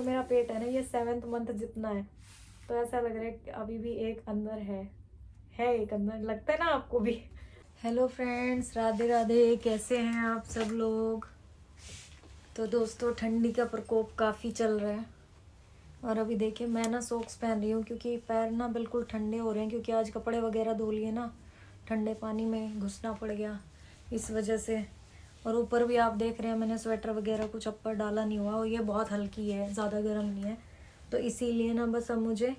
मेरा पेट है ना ये 7th मंथ जितना है, तो ऐसा लग रहा है कि अभी भी एक अंदर है एक अंदर, लगता है ना आपको भी। हेलो फ्रेंड्स, राधे राधे, कैसे हैं आप सब लोग। तो दोस्तों ठंडी का प्रकोप काफ़ी चल रहा है और अभी देखिए मैं ना सॉक्स पहन रही हूँ क्योंकि पैर ना बिल्कुल ठंडे हो रहे हैं, क्योंकि आज कपड़े वगैरह धो लिए ना, ठंडे पानी में घुसना पड़ गया इस वजह से। और ऊपर भी आप देख रहे हैं मैंने स्वेटर वगैरह कुछ ऊपर डाला नहीं हुआ और ये बहुत हल्की है, ज़्यादा गर्म नहीं है, तो इसीलिए ना बस अब मुझे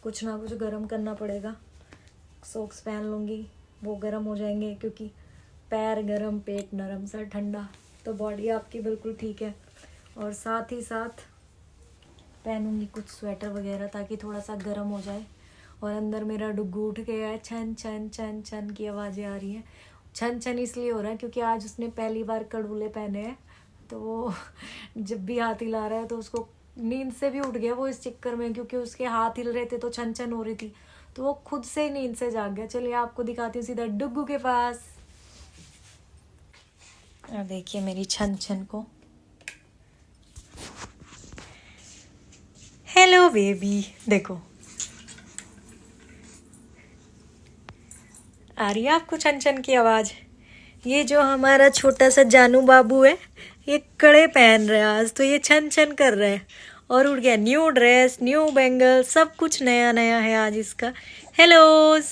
कुछ ना कुछ गर्म करना पड़ेगा। सॉक्स पहन लूँगी, वो गर्म हो जाएंगे क्योंकि पैर गर्म पेट नरम सर ठंडा, तो बॉडी आपकी बिल्कुल ठीक है। और साथ ही साथ पहनूंगी कुछ स्वेटर वगैरह ताकि थोड़ा सा गर्म हो जाए। और अंदर मेरा डुग्गू उठ गया है, छन छन छन छन की आवाज़ें आ रही हैं। छन छन इसलिए हो रहा है क्योंकि आज उसने पहली बार कड़ूले पहने हैं, तो वो जब भी हाथ हिला रहा है तो उसको नींद से भी उठ गया वो इस चक्कर में, क्योंकि उसके हाथ हिल रहे थे तो छन छन हो रही थी, तो वो खुद से ही नींद से जाग गया। चलिए आपको दिखाती हूँ सीधा डुग्गू के पास। और देखिए मेरी छन छन को, हेलो बेबी, देखो आ रही है आपको छन छन की आवाज़। ये जो हमारा छोटा सा जानू बाबू है ये कड़े पहन रहा है आज, तो ये छन छन कर रहा है और उड़ गया। न्यू ड्रेस, न्यू बैंगल, सब कुछ नया नया है आज इसका। हेलोज।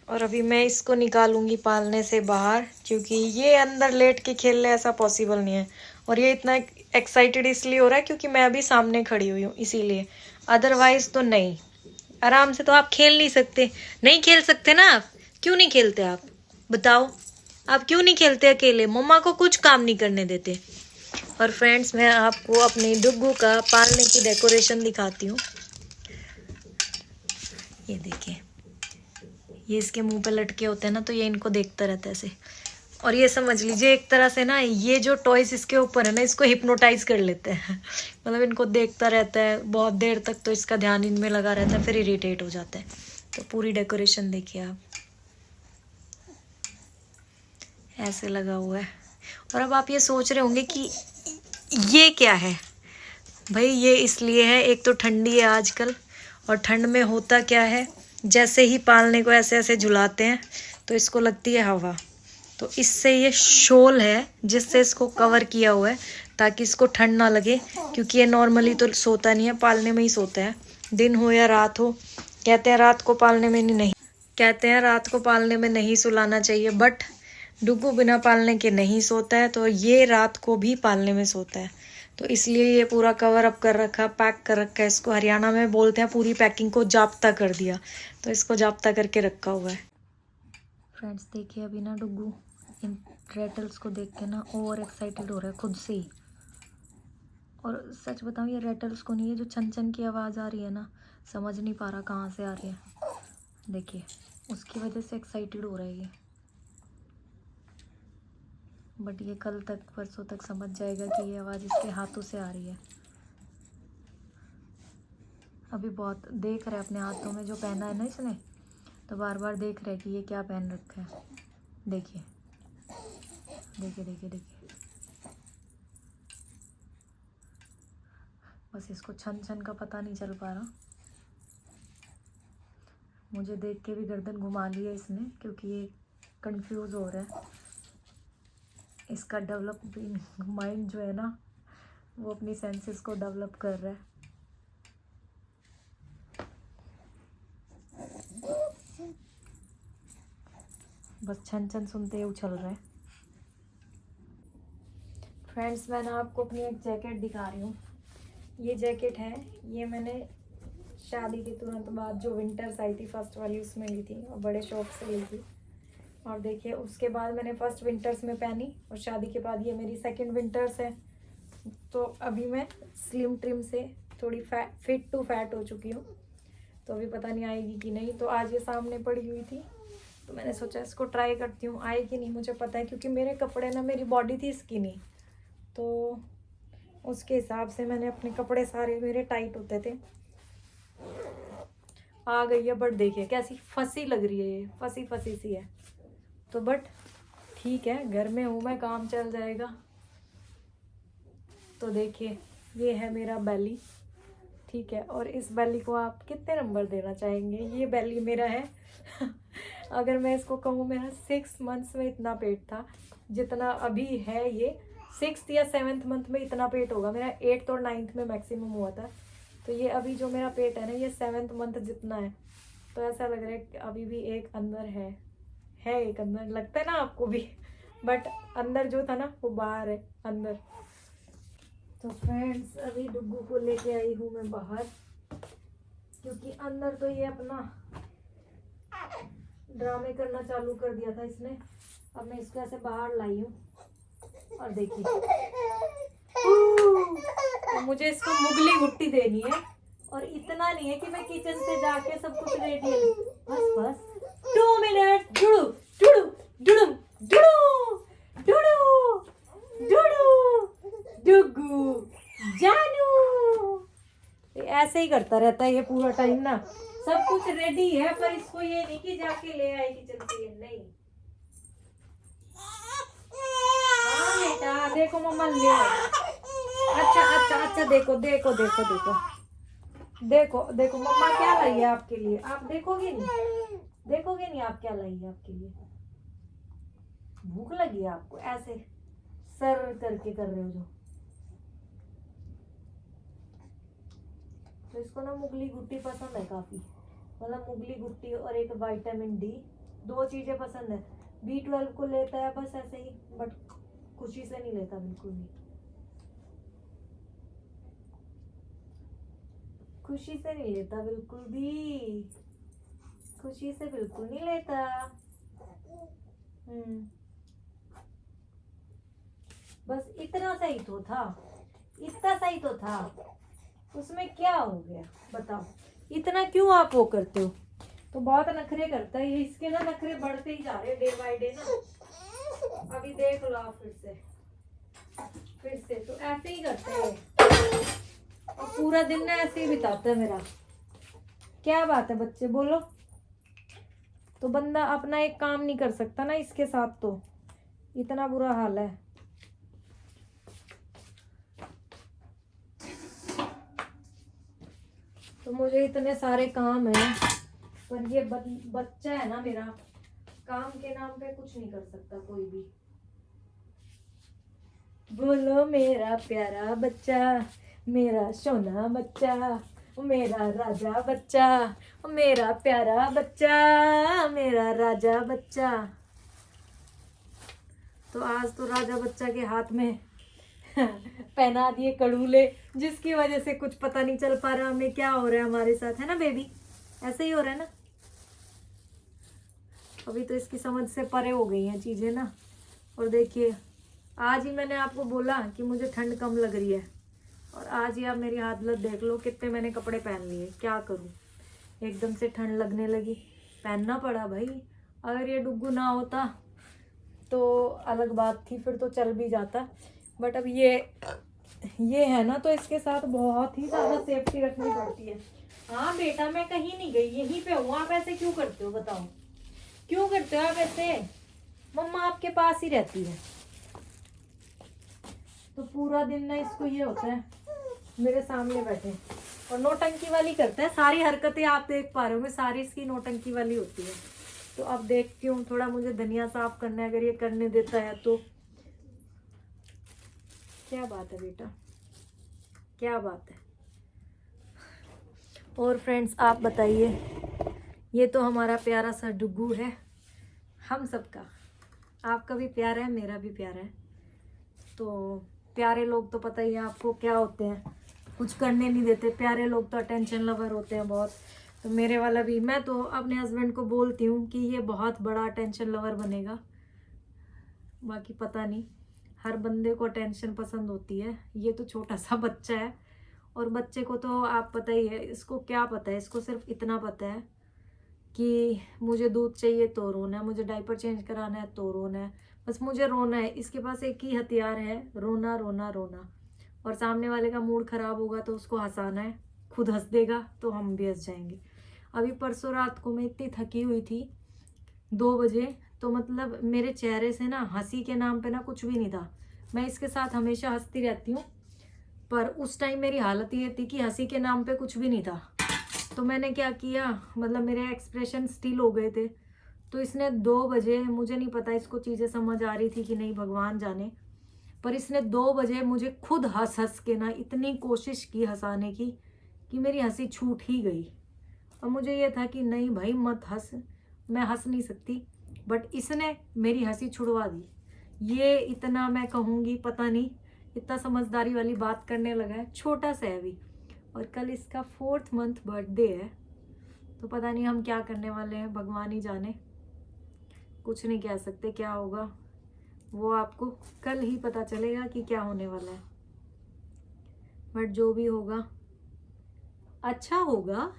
और अभी मैं इसको निकालूंगी पालने से बाहर, क्योंकि ये अंदर लेट के खेल ले ऐसा पॉसिबल नहीं है। और ये इतना एक्साइटेड इसलिए हो रहा है क्योंकि मैं अभी सामने खड़ी हुई हूँ इसीलिए, अदरवाइज तो नहीं। आराम से तो आप खेल नहीं सकते, नहीं खेल सकते ना आप। क्यों नहीं खेलते आप, बताओ आप क्यों नहीं खेलते अकेले, मम्मा को कुछ काम नहीं करने देते। और फ्रेंड्स मैं आपको अपने डुग्गू का पालने की डेकोरेशन दिखाती हूँ। ये देखिए, ये इसके मुंह पे लटके होते हैं ना, तो ये इनको देखता रहता है ऐसे। और ये समझ लीजिए एक तरह से ना ये जो टॉयज इसके ऊपर है ना इसको हिप्नोटाइज कर लेते हैं मतलब इनको देखता रहता है बहुत देर तक, तो इसका ध्यान इनमें लगा रहता है, फिर इरिटेट हो जाता है। तो पूरी डेकोरेशन देखिए आप, ऐसे लगा हुआ है। और अब आप ये सोच रहे होंगे कि ये क्या है। भाई ये इसलिए है, एक तो ठंडी है आजकल, और ठंड में होता क्या है, जैसे ही पालने को ऐसे ऐसे झुलाते हैं तो इसको लगती है हवा, तो इससे ये शॉल है जिससे इसको कवर किया हुआ है ताकि इसको ठंड ना लगे, क्योंकि ये नॉर्मली तो सोता नहीं है, पालने में ही सोता है, दिन हो या रात हो। कहते हैं रात को पालने में नहीं, कहते हैं रात को पालने में नहीं सुलाना चाहिए, बट डुग्गू बिना पालने के नहीं सोता है, तो ये रात को भी पालने में सोता है, तो इसलिए ये पूरा कवर अप कर रखा, पैक कर रखा है। इसको हरियाणा में बोलते हैं पूरी पैकिंग को जाप्ता कर दिया, तो इसको जाप्ता करके रखा हुआ है। फ्रेंड्स देखिए अभी ना डुग्गू इन रेटल्स को देख के ना ओवर एक्साइटेड हो रहा है खुद से ही। और सच बताऊँ ये रेटल्स को नहीं है, जो छन छन की आवाज़ आ रही है ना, समझ नहीं पा रहा कहाँ से आ रही है, देखिए उसकी वजह से एक्साइटेड हो रहा है ये। बट ये कल तक परसों तक समझ जाएगा कि ये आवाज़ इसके हाथों से आ रही है। अभी बहुत देख रहा है अपने हाथों में जो पहना है ना इसने, तो बार बार देख रहा है कि ये क्या पहन रखा है। देखिए देखिए देखिए देखिए, बस इसको छन छन का पता नहीं चल पा रहा। मुझे देख के भी गर्दन घुमा लिया इसने, क्योंकि ये कंफ्यूज हो रहा है। इसका डेवलपिंग माइंड जो है ना वो अपनी सेंसेस को डेवलप कर रहा है। बस छन छन सुनते ही उछल रहा है। फ्रेंड्स मैं ना आपको अपनी एक जैकेट दिखा रही हूँ। ये जैकेट है, ये मैंने शादी के तुरंत बाद जो विंटर्स आई थी फर्स्ट वाली उसमें ली थी, और बड़े शौक से ली थी। और देखिए उसके बाद मैंने फर्स्ट विंटर्स में पहनी, और शादी के बाद ये मेरी सेकंड विंटर्स है। तो अभी मैं स्लिम ट्रिम से थोड़ी फिट टू फैट हो चुकी हूँ, तो अभी पता नहीं आएगी कि नहीं। तो आज ये सामने पड़ी हुई थी, तो मैंने सोचा इसको ट्राई करती हूँ, आएगी नहीं मुझे पता है, क्योंकि मेरे कपड़े ना, मेरी बॉडी थी स्किनी, तो उसके हिसाब से मैंने अपने कपड़े सारे मेरे टाइट होते थे। आ गई है, बट देखिए कैसी फंसी लग रही है, ये फंसी फंसी सी है, तो बट ठीक है, घर में हूँ मैं, काम चल जाएगा। तो देखिए ये है मेरा बेली, ठीक है। और इस बेली को आप कितने नंबर देना चाहेंगे? ये बेली मेरा है अगर मैं इसको कहूँ, मेरा 6 मंथ्स में इतना पेट था जितना अभी है। ये 6th या 7th मंथ में इतना पेट होगा मेरा। 8th और 9th में मैक्सिमम हुआ था। तो ये अभी जो मेरा पेट है ना, ये 7th मंथ जितना है। तो ऐसा लग रहा है कि अभी भी एक अंदर है एक अंदर, लगता है ना आपको भी बट अंदर जो था ना वो बाहर है, अंदर। तो फ्रेंड्स, अभी डुग्गू को लेके आई हूँ मैं बाहर, क्योंकि अंदर तो ये अपना ड्रामे करना चालू कर दिया था इसने। अब मैं इसको ऐसे बाहर लाई हूँ और देखिए, तो मुझे इसको मुगली गुट्टी देनी है। और इतना नहीं है कि मैं किचन से जाके सब कुछ रेडी है, बस 2 मिनट। डुडू डुडू डुडू डुडू डुडू डुडू डुगू जानू, ऐसे ही करता रहता है ये पूरा टाइम ना। सब कुछ रेडी है पर इसको ये नहीं कि जाके ले आए किचन से, ये नहीं। हाँ बेटा, देखो मम्मा ले आए। अच्छा, देखो देखो देखो देखो देखो देखो मम्मा क्या लाई है आपके लिए। आप देखोगे नहीं आप क्या लाई है आपके लिए। भूख लगी है आपको, ऐसे सर करके कर रहे हो जो। तो इसको ना मुगली गुट्टी पसंद है काफी, मतलब मुगली गुट्टी और एक विटामिन डी, 2 चीजें पसंद है। B12 को लेता है बस ऐसे ही, बट खुशी से नहीं लेता, बिल्कुल भी खुशी से नहीं लेता, बिल्कुल भी खुशी से बिल्कुल नहीं लेता। बस इतना सही तो था, इतना सही तो था, उसमें क्या हो गया बताओ? इतना क्यों आप वो करते हो? तो बहुत नखरे करता है ये, इसके ना नखरे बढ़ते ही जा रहे हैं डे बाय डे ना। अभी देख लो आप फिर से तो ऐसे ही करते हैं और पूरा दिन ना ऐसे ही बिताता है मेरा। क्या बात है बच्चे, बोलो। तो बंदा अपना एक काम नहीं कर सकता ना इसके साथ, तो इतना बुरा हाल है। तो मुझे इतने सारे काम है, पर ये बच्चा है ना मेरा, काम के नाम पे कुछ नहीं कर सकता कोई भी। बोलो मेरा प्यारा बच्चा, मेरा सोना बच्चा, मेरा राजा बच्चा, मेरा प्यारा बच्चा, मेरा राजा बच्चा। तो आज तो राजा बच्चा के हाथ में पहना दिए कड़ूले, जिसकी वजह से कुछ पता नहीं चल पा रहा हमें क्या हो रहा है हमारे साथ, है ना बेबी? ऐसे ही हो रहा है ना। अभी तो इसकी समझ से परे हो गई हैं चीजें ना। और देखिए, आज ही मैंने आपको बोला कि मुझे ठंड कम लग रही है, और आज ही आप मेरी हालत देख लो, कितने मैंने कपड़े पहन लिए। क्या करूं, एकदम से ठंड लगने लगी, पहनना पड़ा भाई। अगर ये डुग्गू ना होता तो अलग बात थी, फिर तो चल भी जाता। बट अब ये है ना, तो इसके साथ बहुत ही ज़्यादा सेफ्टी रखनी पड़ती है। हाँ बेटा, मैं कहीं नहीं गई, यहीं पे हूँ। आप ऐसे क्यों करते हो बताओ, क्यों करते हो आप ऐसे? मम्मा आपके पास ही रहती है। तो पूरा दिन ना इसको ये होता है मेरे सामने बैठे और नौटंकी वाली करता है। सारी हरकतें आप देख पा रहे होंगे, सारी इसकी नौटंकी वाली होती है। तो अब देखती हूँ, थोड़ा मुझे धनिया साफ करना है, अगर ये करने देता है तो। क्या बात है बेटा, क्या बात है। और फ्रेंड्स, आप बताइए, ये तो हमारा प्यारा सा डुग्गू है, हम सबका। आपका भी प्यारा है, मेरा भी प्यारा है। तो प्यारे लोग तो पता ही है आपको क्या होते हैं, कुछ करने नहीं देते। प्यारे लोग तो अटेंशन लवर होते हैं बहुत। तो मेरे वाला भी, मैं तो अपने हस्बैंड को बोलती हूँ कि ये बहुत बड़ा अटेंशन लवर बनेगा। बाकी पता नहीं, हर बंदे को अटेंशन पसंद होती है। ये तो छोटा सा बच्चा है, और बच्चे को तो आप पता ही है, इसको क्या पता है, इसको सिर्फ इतना पता है कि मुझे दूध चाहिए तो रोना है, मुझे डायपर चेंज कराना है तो रोना है, बस मुझे रोना है। इसके पास एक ही हथियार है, रोना रोना रोना। और सामने वाले का मूड खराब होगा तो उसको हंसाना है, खुद हंस देगा तो हम भी हंस जाएंगे। अभी परसों रात को मैं इतनी थकी हुई थी 2 बजे, तो मतलब मेरे चेहरे से ना हंसी के नाम पे ना कुछ भी नहीं था। मैं इसके साथ हमेशा हंसती रहती हूँ, पर उस टाइम मेरी हालत ये थी कि हंसी के नाम पे कुछ भी नहीं था। तो मैंने क्या किया, मतलब मेरे एक्सप्रेशन स्टिल हो गए थे। तो इसने 2 बजे, मुझे नहीं पता इसको चीज़ें समझ आ रही थी कि नहीं, भगवान जाने, पर इसने 2 बजे मुझे खुद हंस हंस के ना इतनी कोशिश की हंसाने की कि मेरी हंसी छूट ही गई। और मुझे ये था कि नहीं भाई मत हंस, मैं हंस नहीं सकती, बट इसने मेरी हंसी छुड़वा दी। ये इतना मैं कहूँगी पता नहीं, इतना समझदारी वाली बात करने लगा है, छोटा सा है अभी। और कल इसका 4th मंथ बर्थडे है, तो पता नहीं हम क्या करने वाले हैं, भगवान ही जाने। कुछ नहीं कह सकते क्या होगा, वो आपको कल ही पता चलेगा कि क्या होने वाला है। बट जो भी होगा अच्छा होगा,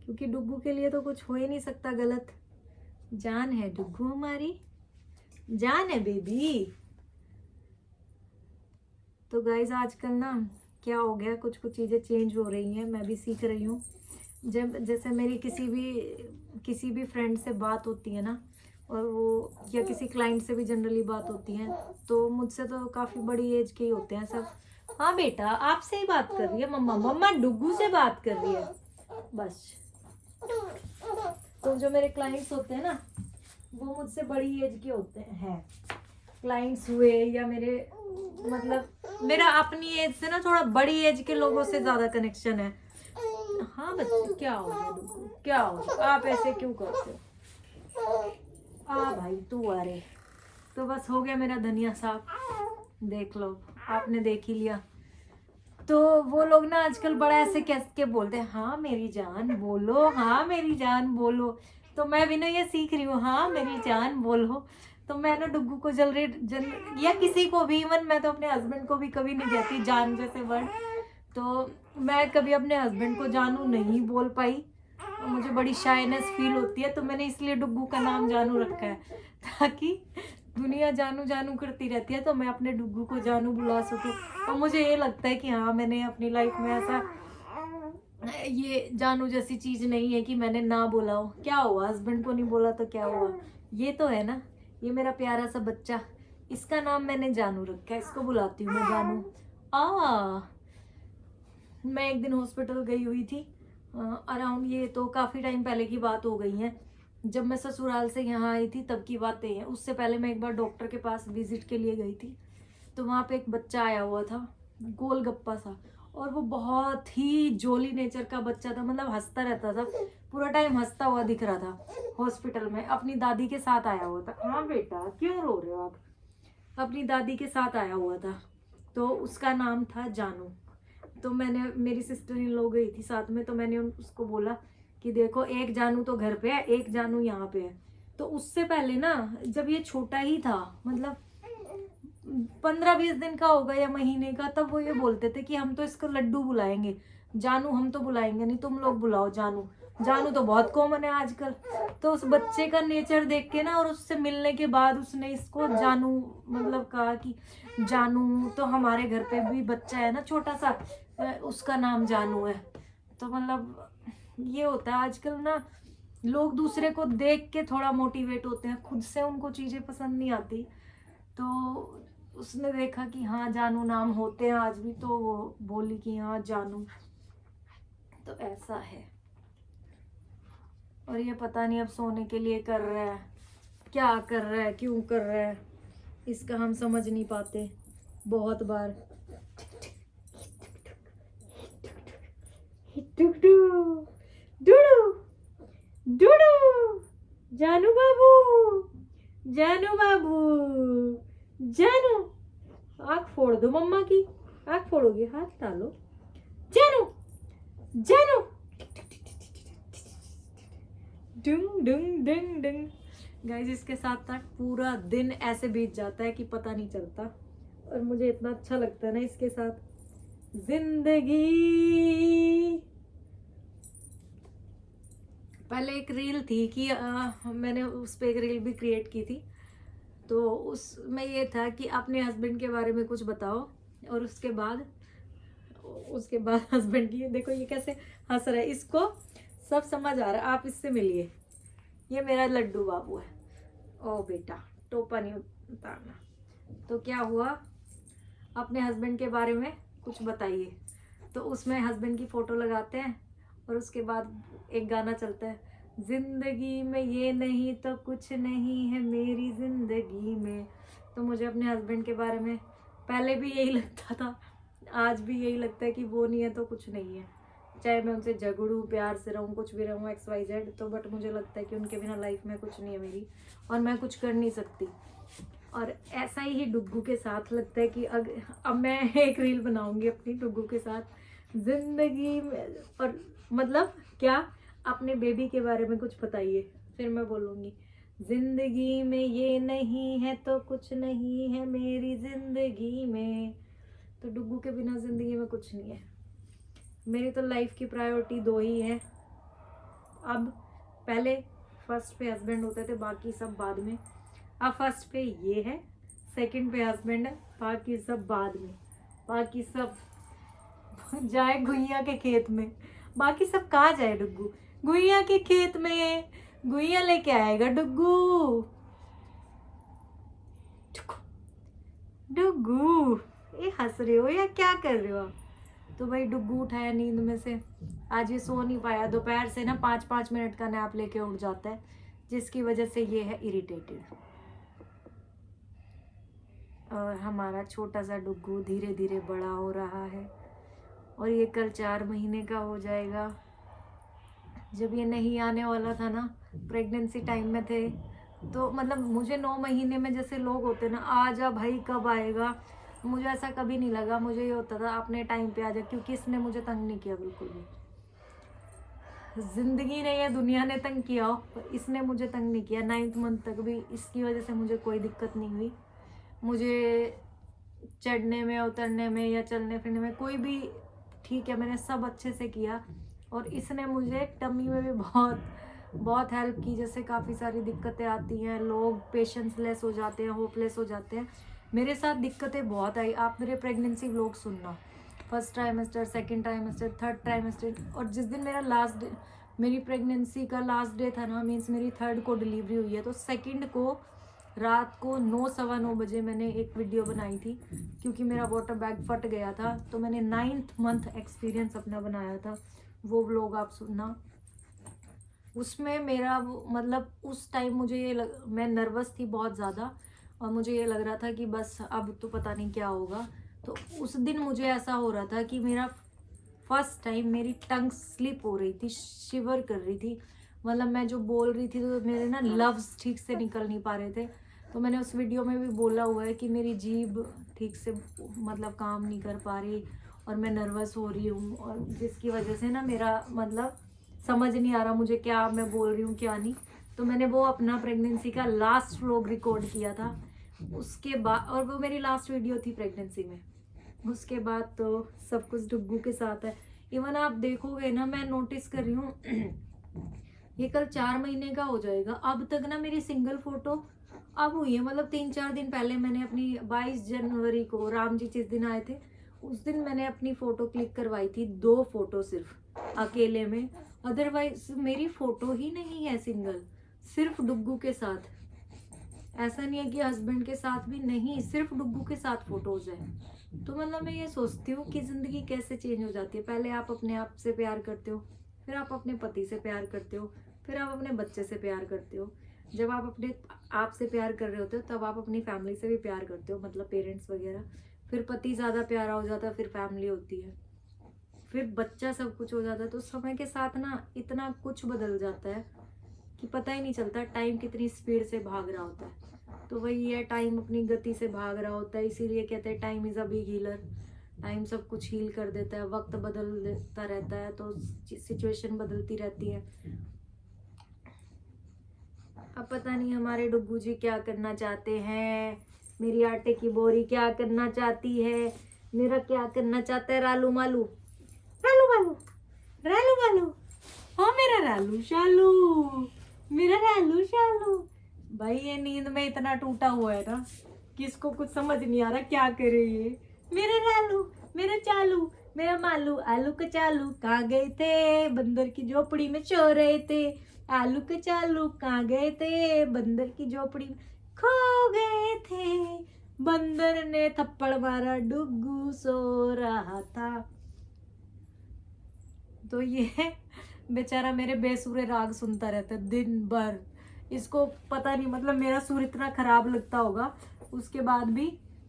क्योंकि डुग्गू के लिए तो कुछ हो ही नहीं सकता गलत। जान है डुग्गू, हमारी जान है बेबी। तो गाइज आजकल ना क्या हो गया, कुछ कुछ चीज़ें चेंज हो रही हैं, मैं भी सीख रही हूँ। जब जैसे मेरी किसी भी फ्रेंड से बात होती है ना, और वो या किसी क्लाइंट से भी जनरली बात होती है, तो मुझसे तो काफ़ी बड़ी एज के ही होते हैं सब। हाँ बेटा आपसे ही बात कर रही है मम्मा, मम्मा डुग्गू से बात कर रही है बस। तो जो मेरे क्लाइंट्स होते हैं ना, वो मुझसे बड़ी एज के होते हैं। क्लाइंट्स हुए या मेरे, मतलब मेरा अपनी एज से ना थोड़ा बड़ी एज के लोगों से ज़्यादा कनेक्शन है। हाँ बच्चे क्या हो गया डुग्गू, क्या हो गया, आप ऐसे क्यों करते हो? भाई तू आ रे। तो बस हो गया मेरा धनिया साहब, देख लो, आपने देख ही लिया। तो वो लोग ना आजकल बड़ा ऐसे कह के बोलते हैं, हाँ मेरी जान बोलो, हाँ मेरी जान बोलो। तो मैं भी ना ये सीख रही हूँ, हाँ मेरी जान बोलो। तो मैं ना डुग्गू को या किसी को भी, इवन मैं तो अपने हस्बैंड को भी कभी नहीं कहती जान जैसे वर्ड। तो मैं कभी अपने हस्बैंड को जानू नहीं बोल पाई, मुझे बड़ी शाइनेस फील होती है, तो मैंने इसलिए डुग्गू का नाम जानू रखा है, ताकि दुनिया जानू जानू करती रहती है तो मैं अपने डुग्गू को जानू बुला सकूं। और मुझे ये लगता है कि हाँ मैंने अपनी लाइफ में ऐसा, ये जानू जैसी चीज नहीं है कि मैंने ना बोला हो। क्या हुआ, हस्बैंड को नहीं बोला तो क्या हुआ, ये तो है ना। ये मेरा प्यारा सा बच्चा, इसका नाम मैंने जानू रखा है, इसको बुलाती हूँ मैं जानू। मैं एक दिन हॉस्पिटल गई हुई थी, अराउंड, ये तो काफ़ी टाइम पहले की बात हो गई है, जब मैं ससुराल से यहाँ आई थी तब की बातें हैं। उससे पहले मैं एक बार डॉक्टर के पास विजिट के लिए गई थी, तो वहाँ पे एक बच्चा आया हुआ था, गोलगप्पा सा, और वो बहुत ही जोली नेचर का बच्चा था, मतलब हंसता रहता था, पूरा टाइम हंसता हुआ दिख रहा था। हॉस्पिटल में अपनी दादी के साथ आया हुआ था। हाँ बेटा क्यों रो रहे हो आप? अपनी दादी के साथ आया हुआ था, तो उसका नाम था जानू। तो मैंने, मेरी सिस्टर इन लोग गई थी साथ में, तो मैंने उसको बोला कि देखो एक जानू तो घर पे है, एक जानू यहाँ पे है। तो उससे पहले ना, जब ये छोटा ही था, मतलब 15-20 दिन का होगा या महीने का, तब वो ये बोलते थे कि हम तो इसको लड्डू बुलाएंगे, जानू हम तो बुलाएंगे नहीं, तुम लोग बुलाओ जानू। जानू तो बहुत कॉमन है आजकल। तो उस बच्चे का नेचर देख के ना, और उससे मिलने के बाद उसने इसको जानू, मतलब कहा कि जानू तो हमारे घर पे भी बच्चा है ना छोटा सा, उसका नाम जानू है। तो मतलब ये होता है आजकल ना, लोग दूसरे को देख के थोड़ा मोटिवेट होते हैं, खुद से उनको चीज़ें पसंद नहीं आती। तो उसने देखा कि हाँ जानू नाम होते हैं आज भी, तो वो बोली कि हाँ जानू। तो ऐसा है। और ये पता नहीं अब सोने के लिए कर रहा है, क्या कर रहा है, क्यों कर रहा है, इसका हम समझ नहीं पाते बहुत बार। डूडू डूडू, जानू बाबू, जानू बाबू, जानू, आँख फोड़ दो मम्मा की, आँख फोड़ोगे हाथ डालो। जानू, जानू, डुंग डुंग डुंग डुंग। गाइस इसके साथ ना पूरा दिन ऐसे बीत जाता है कि पता नहीं चलता, और मुझे इतना अच्छा लगता है ना इसके साथ। जिंदगी, पहले एक रील थी कि मैंने उस पर एक रील भी क्रिएट की थी, तो उसमें ये था कि अपने हस्बैंड के बारे में कुछ बताओ, और उसके बाद हस्बैंड की, देखो ये कैसे हंस रहा है, इसको सब समझ आ रहा है, आप इससे मिलिए, ये मेरा लड्डू बाबू है। ओ बेटा टोपा नहीं उतारना। तो क्या हुआ, अपने हस्बैंड के बारे में कुछ बताइए। तो उसमें हस्बैंड की फ़ोटो लगाते हैं और उसके बाद एक गाना चलता है, ज़िंदगी में ये नहीं तो कुछ नहीं है मेरी ज़िंदगी में। तो मुझे अपने हस्बैंड के बारे में पहले भी यही लगता था, आज भी यही लगता है कि वो नहीं है तो कुछ नहीं है। चाहे मैं उनसे झगड़ूँ, प्यार से रहूँ, कुछ भी रहूँ, XYZ, तो बट मुझे लगता है कि उनके बिना लाइफ में कुछ नहीं है मेरी, और मैं कुछ कर नहीं सकती। और ऐसा ही डुग्गू के साथ लगता है कि अब मैं एक रील बनाऊंगी अपनी डुग्गू के साथ जिंदगी में। और मतलब क्या, अपने बेबी के बारे में कुछ बताइए, फिर मैं बोलूँगी जिंदगी में ये नहीं है तो कुछ नहीं है मेरी जिंदगी में। तो डुग्गू के बिना जिंदगी में कुछ नहीं है मेरी। तो लाइफ की प्रायोरिटी 2 ही है अब। पहले फर्स्ट पे हस्बैंड होते थे, बाकी सब बाद में। अब फर्स्ट पे ये है, सेकंड पे हस्बैंड है, बाकी सब बाद में। बाकी सब जाए गुइया के खेत में। बाकी सब कहाँ जाए डुग्गू? गुइया के खेत में गुइया लेके आएगा डुग्गू। डुग्गू, ये हंस रहे हो या क्या कर रहे हो आप? तो भाई डुग्गू उठाया नींद में से, आज ये सो नहीं पाया। दोपहर से ना 5-5 मिनट का नैप लेके उठ जाता है, जिसकी वजह से ये है इरिटेटेड। और हमारा छोटा सा डुग्गू धीरे धीरे बड़ा हो रहा है, और ये कल 4 महीने का हो जाएगा। जब ये नहीं आने वाला था ना, प्रेगनेंसी टाइम में थे, तो मतलब मुझे 9 महीने में जैसे लोग होते ना, आ जा भाई कब आएगा, मुझे ऐसा कभी नहीं लगा। मुझे ये होता था अपने टाइम पे आ जा, क्योंकि इसने मुझे तंग नहीं किया बिल्कुल भी। जिंदगी ने या दुनिया ने तंग किया हो, पर इसने मुझे तंग नहीं किया। 9th मंथ तक भी इसकी वजह से मुझे कोई दिक्कत नहीं हुई। मुझे चढ़ने में, उतरने में या चलने फिरने में कोई भी, ठीक है, मैंने सब अच्छे से किया। और इसने मुझे टमी में भी बहुत बहुत हेल्प की। जैसे काफ़ी सारी दिक्कतें आती हैं, लोग पेशेंस लेस हो जाते हैं, होपलेस हो जाते हैं। मेरे साथ दिक्कतें बहुत आई। आप मेरे प्रेगनेंसी व्लॉग सुनना, first trimester, second trimester, third trimester. और जिस दिन मेरा लास्ट डे, मेरी प्रेगनेंसी का लास्ट डे था ना, मीन्स मेरी 3rd को डिलीवरी हुई है, तो 2nd को रात को 9, सवा 9 बजे मैंने एक वीडियो बनाई थी, क्योंकि मेरा वाटर बैग फट गया था। तो मैंने 9th मंथ एक्सपीरियंस अपना बनाया था, वो व्लॉग आप सुनना। उसमें मेरा मतलब उस टाइम मुझे मैं नर्वस थी बहुत ज़्यादा, और मुझे ये लग रहा था कि बस अब तो पता नहीं क्या होगा। तो उस दिन मुझे ऐसा हो रहा था कि मेरा फर्स्ट टाइम मेरी टंग स्लिप हो रही थी, शिवर कर रही थी। मतलब मैं जो बोल रही थी तो मेरे ना लफ्ज़ ठीक से निकल नहीं पा रहे थे। तो मैंने उस वीडियो में भी बोला हुआ है कि मेरी जीभ ठीक से मतलब काम नहीं कर पा रही, और मैं नर्वस हो रही हूँ, और जिसकी वजह से ना मेरा मतलब समझ नहीं आ रहा मुझे क्या मैं बोल रही हूँ क्या नहीं। तो मैंने वो अपना प्रेगनेंसी का लास्ट व्लॉग रिकॉर्ड किया था उसके बाद, और वो मेरी लास्ट वीडियो थी प्रेगनेंसी में। उसके बाद तो सब कुछ डुग्गू के साथ है। इवन आप देखोगे ना, मैं नोटिस कर रही हूँ ये कल 4 महीने का हो जाएगा, अब तक ना मेरी सिंगल फोटो अब हुई है। मतलब 3-4 दिन पहले मैंने अपनी 22 जनवरी को, राम जी जिस दिन आए थे उस दिन मैंने अपनी फ़ोटो क्लिक करवाई थी, 2 फोटो सिर्फ अकेले में। अदरवाइज मेरी फ़ोटो ही नहीं है सिंगल, सिर्फ डुग्गू के साथ। ऐसा नहीं है कि हस्बैंड के साथ भी नहीं, सिर्फ डुग्गू के साथ फोटोज है। तो मतलब मैं ये सोचती हूँ कि ज़िंदगी कैसे चेंज हो जाती है। पहले आप अपने आप से प्यार करते हो, फिर आप अपने पति से प्यार करते हो, फिर आप अपने बच्चे से प्यार करते हो। जब आप अपने आप से प्यार कर रहे होते हो तब आप अपनी फैमिली से भी प्यार करते हो, मतलब पेरेंट्स वगैरह। फिर पति ज़्यादा प्यारा हो जाता है, फिर फैमिली होती है, फिर बच्चा, सब कुछ हो जाता है। तो समय के साथ ना इतना कुछ बदल जाता है कि पता ही नहीं चलता टाइम कितनी स्पीड से भाग रहा होता है। तो वही है, टाइम अपनी गति से भाग रहा होता है। इसीलिए कहते हैं time is a big healer. Time सब कुछ हील कर देता है, वक्त बदलता रहता है, तो सिचुएशन बदलती रहती है। अब पता नहीं हमारे डुग्गू जी क्या करना चाहते हैं, मेरी आटे की बोरी क्या करना चाहती है, मेरा क्या करना चाहता है रालू मालू, रालू मालू, रालू मालू, हाँ मेरा रालू शालू, मेरा रालू शालू। भाई ये नींद में इतना टूटा हुआ है ना कि इसको कुछ समझ नहीं आ रहा क्या करे ये। मेरा रालू, मेरा चालू, मेरा मालू, आलू का चालू कहाँ गए थे, बंदर की झोपड़ी में सो रहे थे। आलू के चालू कहाँ गए थे, बंदर की झोपड़ी में खो गए थे, बंदर ने थप्पड़ मारा, डुग्गू सो रहा था। तो ये बेचारा मेरे बेसुरे राग सुनता रहता है दिन भर। इसको पता नहीं, मतलब मेरा सुर इतना खराब लगता होगा, उसके बाद भी